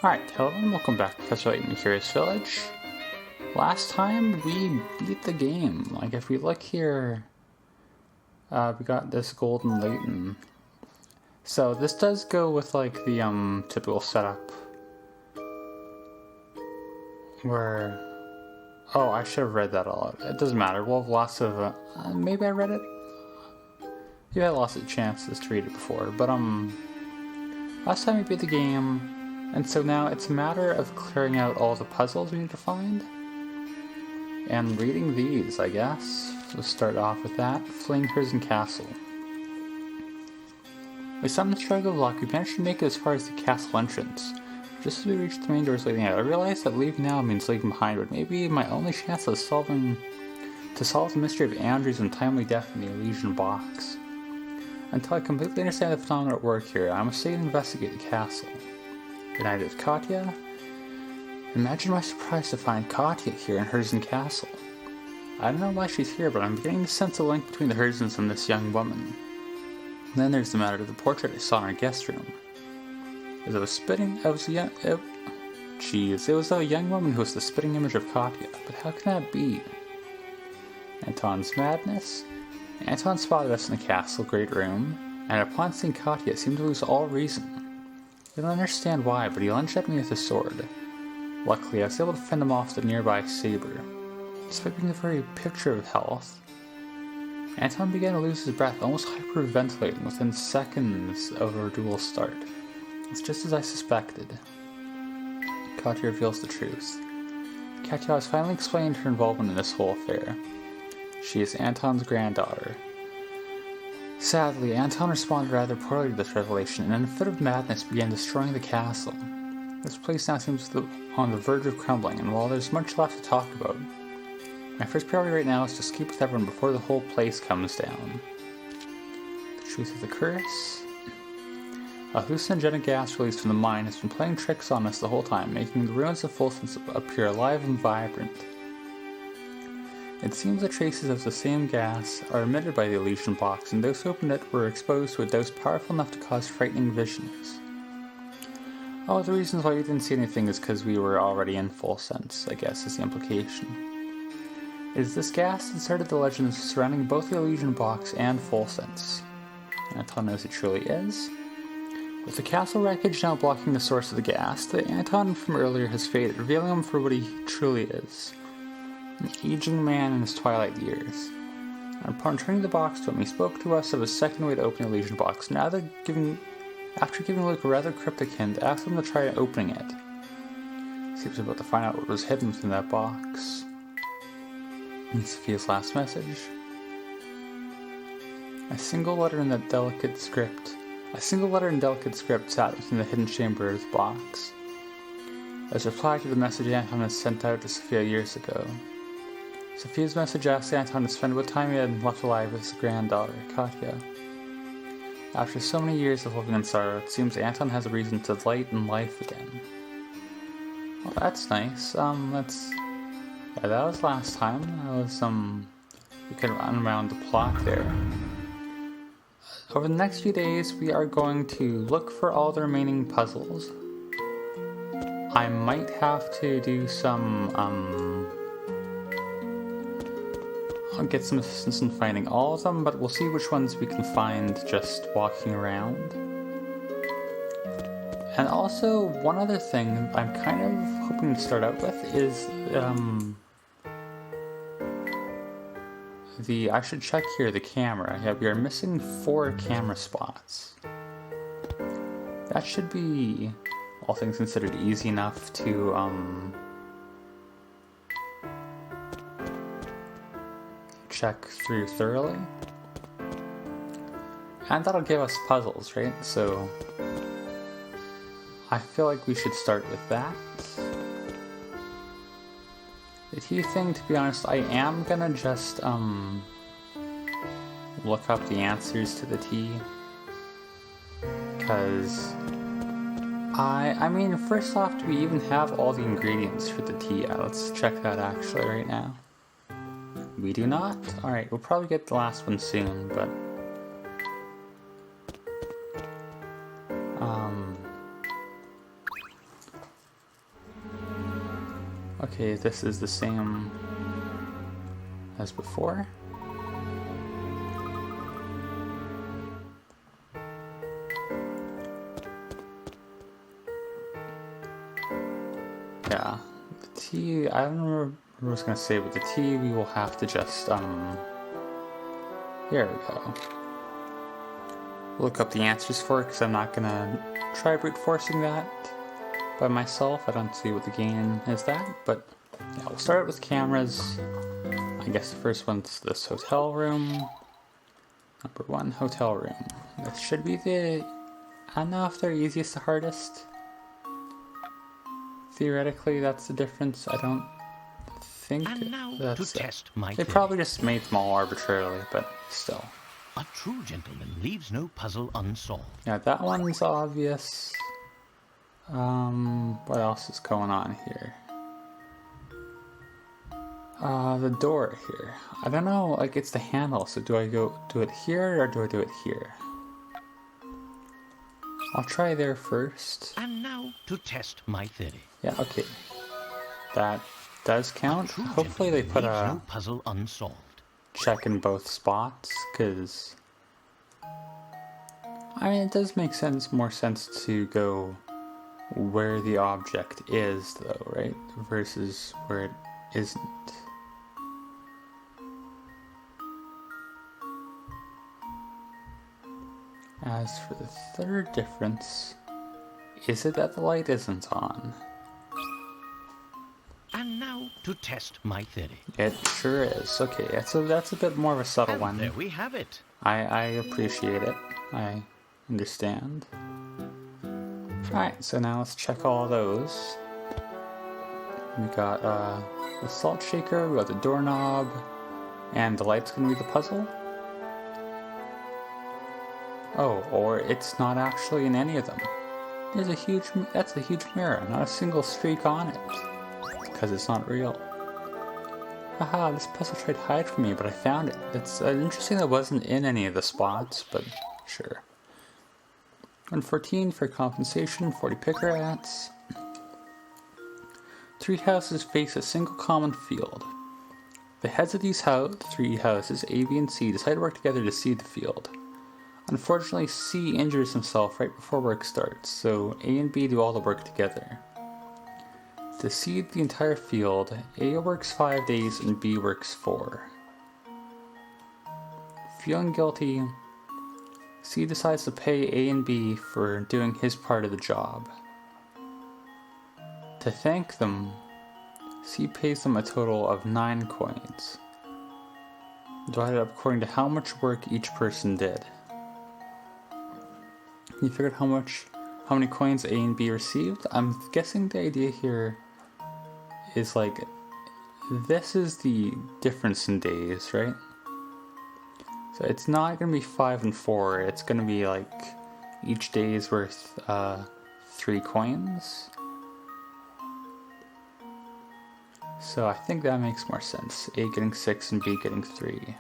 Alright, hello and welcome back to Professor Layton Curious Village. Last time we beat the game. Like, if we look here, we got this golden layton. So this does go with like the typical setup where, oh, I should have read that all out. It doesn't matter. We'll have lots of maybe I read it. You had lots of chances to read it before, but last time we beat the game. And so now it's a matter of clearing out all the puzzles we need to find. And reading these, I guess. So start off with that. Fleeing Prison Castle. With some struggle of luck, we managed to make it as far as the castle entrance. Just as we reached the main doors leading out, I realized that leaving now means leaving behind what may be my only chance of solve the mystery of Andrew's untimely death in the Elysian box. Until I completely understand the phenomenon at work here, I must stay and investigate the castle. United with Katya. Imagine my surprise to find Katya here in Herzen Castle. I don't know why she's here, but I'm beginning to sense a link between the Herzens and this young woman. And then there's the matter of the portrait I saw in our guest room. As I was spitting, it was a young woman who was the spitting image of Katya, but how can that be? Anton's madness? Anton spotted us in the castle great room, and upon seeing Katya, seemed to lose all reason. I don't understand why, but he lunged at me with his sword. Luckily, I was able to fend him off the nearby saber. Despite being the very picture of health, Anton began to lose his breath, almost hyperventilating within seconds of our duel start. It's just as I suspected. Katya reveals the truth. Katya has finally explained her involvement in this whole affair. She is Anton's granddaughter. Sadly, Anton responded rather poorly to this revelation, and in a fit of madness began destroying the castle. This place now seems on the verge of crumbling, and while there's much left to talk about, my first priority right now is to keep with everyone before the whole place comes down. The truth of the curse? A hallucinogenic gas released from the mine has been playing tricks on us the whole time, making the ruins of Fulton appear alive and vibrant. It seems that traces of the same gas are emitted by the Elysian box, and those who opened it were exposed to a dose powerful enough to cause frightening visions. Oh, the reasons why we didn't see anything is because we were already in full sense, I guess, is the implication. It is this gas that started the legends surrounding both the Elysian box and full sense. Anton knows it truly is. With the castle wreckage now blocking the source of the gas, the Anton from earlier has faded, revealing him for what he truly is. An aging man in his twilight years. And upon turning the box to him, he spoke to us of a second way to open the Elysian box, and after giving Luke a rather cryptic hint, asked him to try opening it. Seems about to find out what was hidden within that box. And Sophia's last message. A single letter in delicate script sat within the hidden chamber of the box. As a reply to the message Anton had sent out to Sophia years ago. Sophia's message asked Anton to spend what time he had left alive with his granddaughter, Katya. After so many years of living in sorrow, it seems Anton has a reason to delight in life again. Well, that's nice. Yeah, that was last time. That was, we could run around the plot there. Over the next few days, we are going to look for all the remaining puzzles. I might have to do some, I'll get some assistance in finding all of them, but we'll see which ones we can find just walking around. And also, one other thing I'm kind of hoping to start out with is, I should check here the camera. Yeah, we are missing 4 camera spots. That should be, all things considered, easy enough to, check through thoroughly. And that'll give us puzzles, right? So I feel like we should start with that. The key thing, to be honest, I am gonna just look up the answers to the tea. Because I mean, first off, do we even have all the ingredients for the tea? Yeah, let's check that actually right now. We do not? Alright, we'll probably get the last one soon, but Okay, this is the same as before. Yeah, the T, I don't remember what I was gonna say, but the T we will have to just, there we go. Look up the answers for it, because I'm not gonna try brute forcing that by myself. I don't see what the gain is that, but yeah, we'll start with cameras. I guess the first one's this hotel room. Number 1, hotel room. This should be the, I don't know if they're easiest to hardest. Theoretically, that's the difference. I don't think that's to test my They theory. probably just made them all arbitrarily, but still. A true gentleman leaves no puzzle unsolved. Yeah, that one's obvious. What else is going on here? The door here. I don't know, like it's the handle, so do I go do it here or do I do it here? I'll try there first. And now to test my theory. Yeah, okay. That does count. Hopefully they put a no puzzle unsolved. check in both spots, because I mean it does make more sense to go where the object is though, right? Versus where it isn't. As for the third difference, is it that the light isn't on? And now to test my theory. It sure is. Okay, that's a bit more of a subtle And one. there we have it. I appreciate it. I understand. Alright, so now let's check all those. We got the salt shaker, we got the doorknob, and the light's gonna be the puzzle. Oh, or it's not actually in any of them. That's a huge mirror, not a single streak on it. Because it's not real. Haha, this puzzle tried to hide from me, but I found it. It's interesting that it wasn't in any of the spots, but sure. 114 for compensation, 40 picker rats. 3 houses face a single common field. The heads of these 3 houses, A, B, and C, decide to work together to seed the field. Unfortunately, C injures himself right before work starts, so A and B do all the work together. To seed the entire field, A works 5 days and B works 4. Feeling guilty, C decides to pay A and B for doing his part of the job. To thank them, C pays them a total of 9 coins, divided up according to how much work each person did. You figured how many coins A and B received? I'm guessing the idea here is like, this is the difference in days, right? So it's not going to be 5 and 4, it's going to be like, each day is worth 3 coins. So I think that makes more sense. A getting 6 and B getting 3.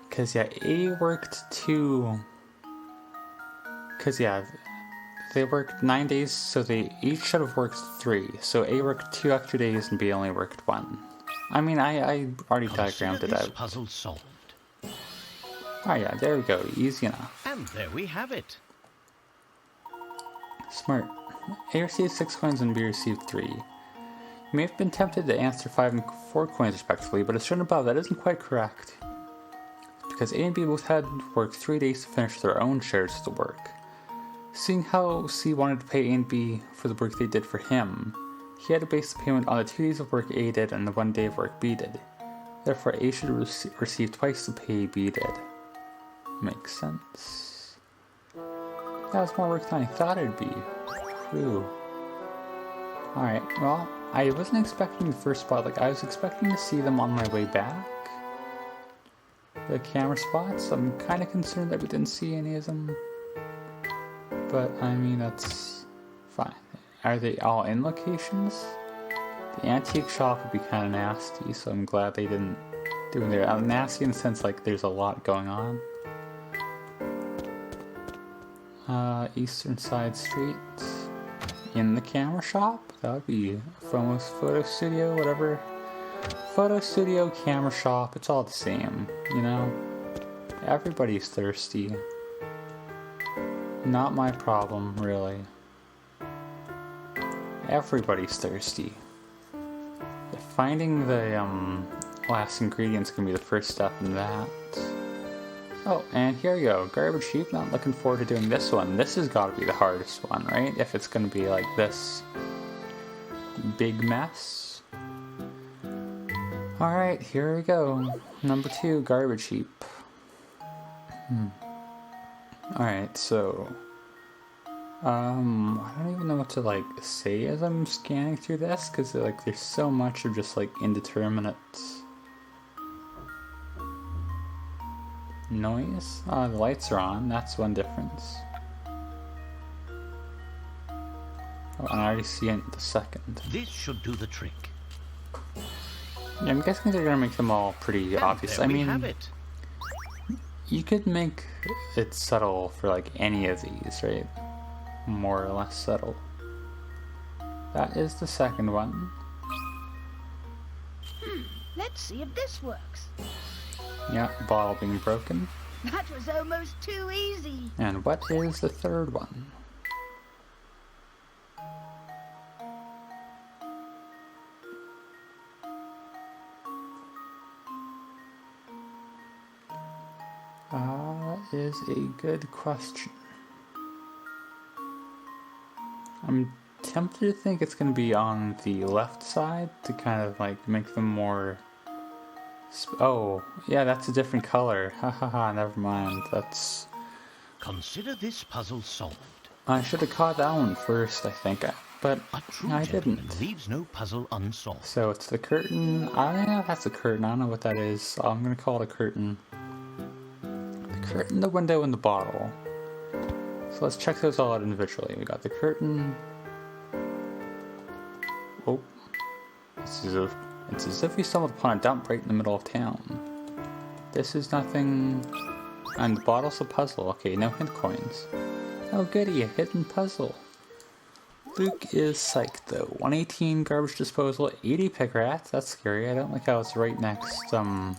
Because yeah, A worked 2. Because yeah, they worked 9 days, so they each should have worked 3. So A worked 2 extra days and B only worked 1. I mean, I already diagrammed it out. Puzzle solved. Oh yeah, there we go, easy enough. And there we have it. Smart. A received 6 coins and B received 3. You may have been tempted to answer 5 and 4 coins respectively, but as shown above, that isn't quite correct. Because A and B both had worked 3 days to finish their own shares of the work. Seeing how C wanted to pay A and B for the work they did for him, he had to base the payment on the 2 days of work A did and the 1 day of work B did. Therefore, A should receive twice the pay B did. Makes sense. That was more work than I thought it'd be. Whew. Alright, well, I wasn't expecting the first spot. Like, I was expecting to see them on my way back. The camera spots. I'm kind of concerned that we didn't see any of them. But, I mean, that's fine. Are they all in locations? The antique shop would be kind of nasty, so I'm glad they didn't do it there. Nasty in the sense, like, there's a lot going on. Eastern Side Street. in the camera shop. That would be Phomos Photo Studio, whatever. Photo Studio, camera shop, it's all the same, you know? Everybody's thirsty. Not my problem, really. Everybody's thirsty. Finding the last ingredients can be the first step in that. Oh, and here we go. Garbage heap. Not looking forward to doing this one. This has got to be the hardest one, right? If it's going to be like this big mess. Alright, here we go. Number 2, garbage heap. Alright, so... I don't even know what to, like, say as I'm scanning through this, because, like, there's so much of just, like, indeterminate noise. The lights are on. That's one difference. Oh, and I already see it the second. This should do the trick. Yeah, I'm guessing they're gonna make them all pretty obvious. I mean, you could make it subtle for, like, any of these, right? More or less subtle. That is the second one. Let's see if this works. Yeah, bottle being broken. That was almost too easy. And what is the third one? That is a good question. I'm tempted to think it's going to be on the left side to kind of like make them more... Oh, yeah, that's a different color. Ha ha ha, never mind. That's... Consider this puzzle solved. I should have caught that one first, I think, but A true I gentleman didn't. leaves no puzzle unsolved. So it's the curtain. I don't know if that's a curtain. I don't know what that is. I'm going to call it a curtain. The curtain, the window, and the bottle. So let's check those all out individually. We got the curtain. Oh. It's as if we stumbled upon a dump right in the middle of town. This is nothing... And the bottle's a puzzle. Okay, no hint coins. Oh goody, a hidden puzzle. Luke is psyched though. 118 garbage disposal, 80 pick rats. That's scary. I don't like how it's right next, I don't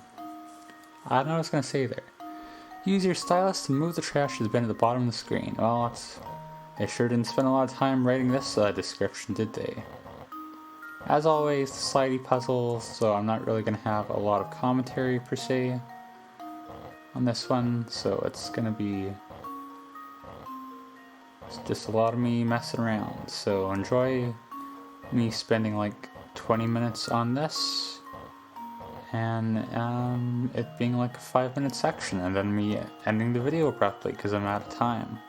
know what I was gonna say there. Use your stylus to move the trash to the bin at the bottom of the screen. Well, they sure didn't spend a lot of time writing this description, did they? As always, the slidey puzzles, so I'm not really going to have a lot of commentary per se on this one, so it's going to be just a lot of me messing around. So enjoy me spending like 20 minutes on this, and it being like a 5-minute section, and then me ending the video abruptly because I'm out of time.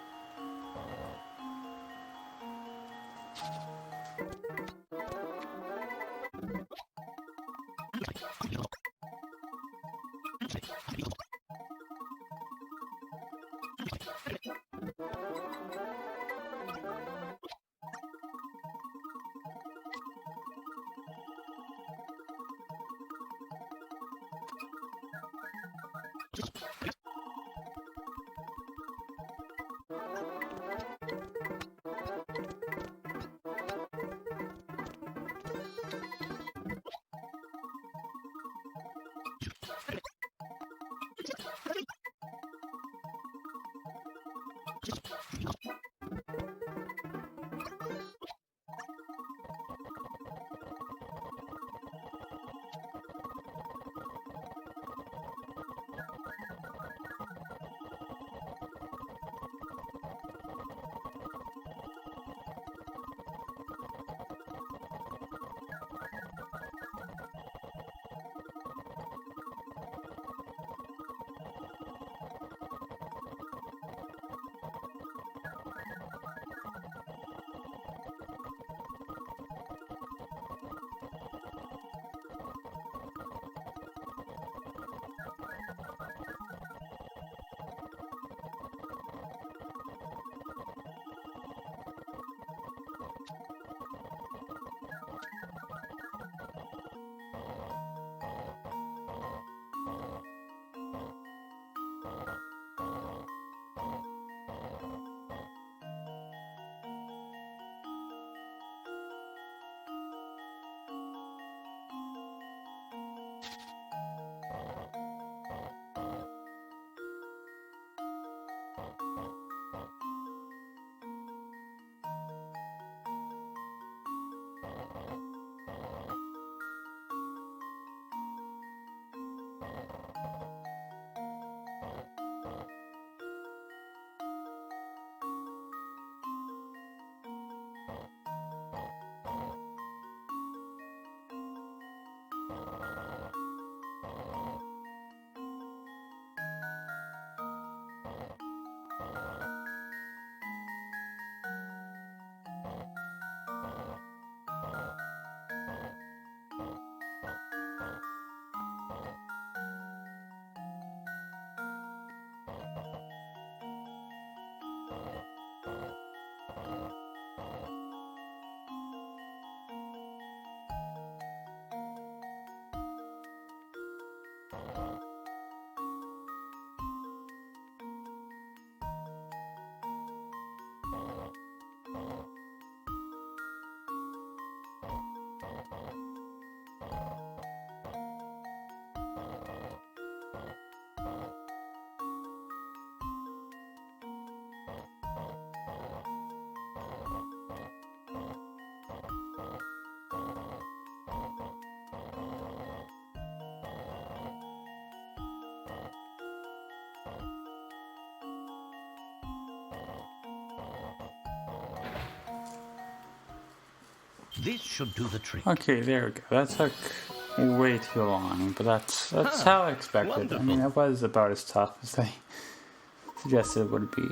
This should do the trick. Okay, there we go. That took way too long, but that's how I expected. Wonderful. I mean, it was about as tough as I suggested it would be.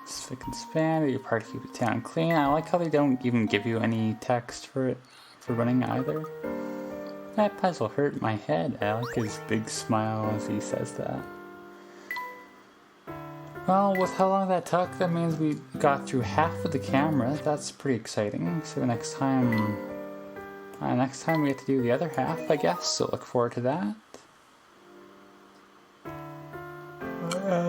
Spick and span, do your part to keep the town clean. I like how they don't even give you any text for it, for running either. That puzzle hurt my head. I like his big smile as he says that. Well, with how long that took, that means we got through half of the camera. That's pretty exciting. So next time we have to do the other half, I guess. So look forward to that.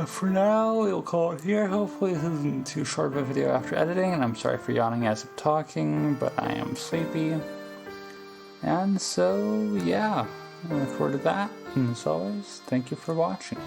For now, we'll call it here. Hopefully this isn't too short of a video after editing, and I'm sorry for yawning as I'm talking, but I am sleepy. And so, yeah, I look forward to that. And as always, thank you for watching.